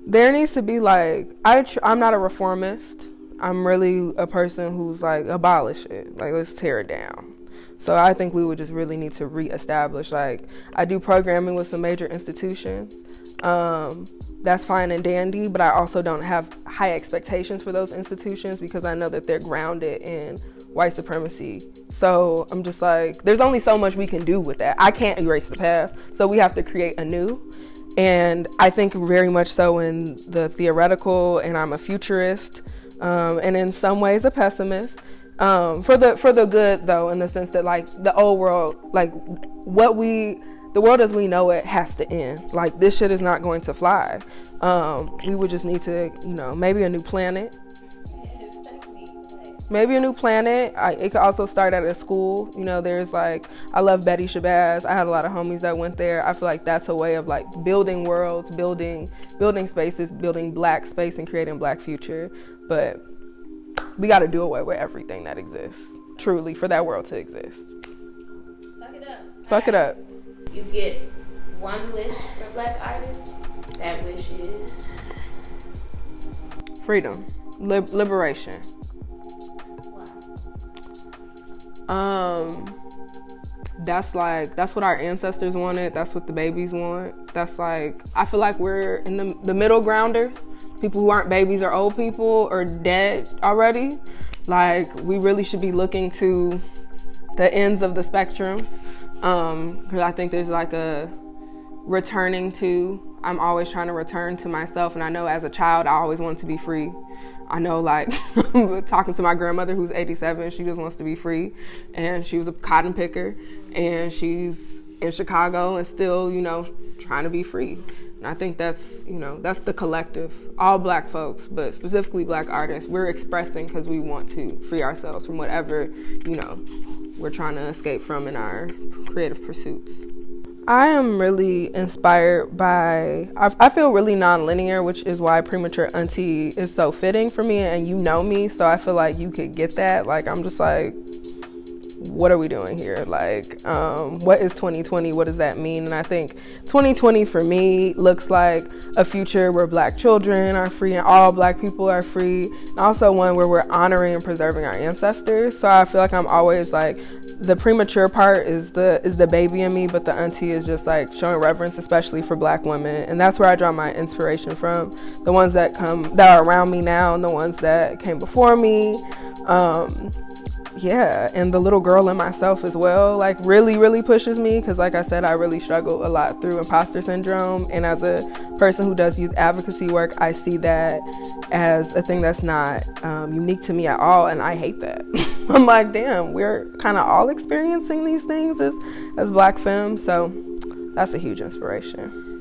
There needs to be like, I'm not a reformist. I'm really a person who's like, abolish it. Like, let's tear it down. So I think we would just really need to reestablish, like, I do programming with some major institutions. That's fine and dandy, but I also don't have high expectations for those institutions because I know that they're grounded in white supremacy. So I'm just like, there's only so much we can do with that. I can't erase the past, so we have to create anew. And I think very much so in the theoretical, and I'm a futurist, and in some ways a pessimist. For the good though, in the sense that like the old world, like the world as we know it has to end. Like this shit is not going to fly. We would just need to, maybe a new planet. Maybe a new planet. It could also start at a school. There's like, I love Betty Shabazz. I had a lot of homies that went there. I feel like that's a way of like building worlds, building spaces, building black space and creating black future. But we got to do away with everything that exists, truly, for that world to exist. Fuck it up. Fuck it up. You get one wish for black artists. That wish is freedom, liberation. That's what our ancestors wanted. That's what the babies want. That's like, I feel like we're in the middle grounders. People who aren't babies or old people or dead already. Like, we really should be looking to the ends of the spectrums. Because I think there's like a returning to, I'm always trying to return to myself. And I know as a child, I always wanted to be free. I know, like, talking to my grandmother who's 87, she just wants to be free. And she was a cotton picker. And she's in Chicago and still, trying to be free. And I think that's the collective, all black folks, but specifically black artists. We're expressing because we want to free ourselves from whatever, we're trying to escape from in our creative pursuits. I am really inspired by, I feel really non-linear, which is why Premature Auntie is so fitting for me, and me, so I feel like you could get that. Like, I'm just like, what are we doing here? Like, what is 2020? What does that mean? And I think 2020 for me looks like a future where black children are free and all black people are free. And also one where we're honoring and preserving our ancestors. So I feel like I'm always like, the premature part is the baby in me, but the auntie is just like showing reverence, especially for black women. And that's where I draw my inspiration from. The ones that are around me now and the ones that came before me. Yeah, and the little girl in myself as well, like really, really pushes me because like I said, I really struggle a lot through imposter syndrome. And as a person who does youth advocacy work, I see that as a thing that's not unique to me at all. And I hate that. I'm like, damn, we're kind of all experiencing these things as black femmes. So that's a huge inspiration.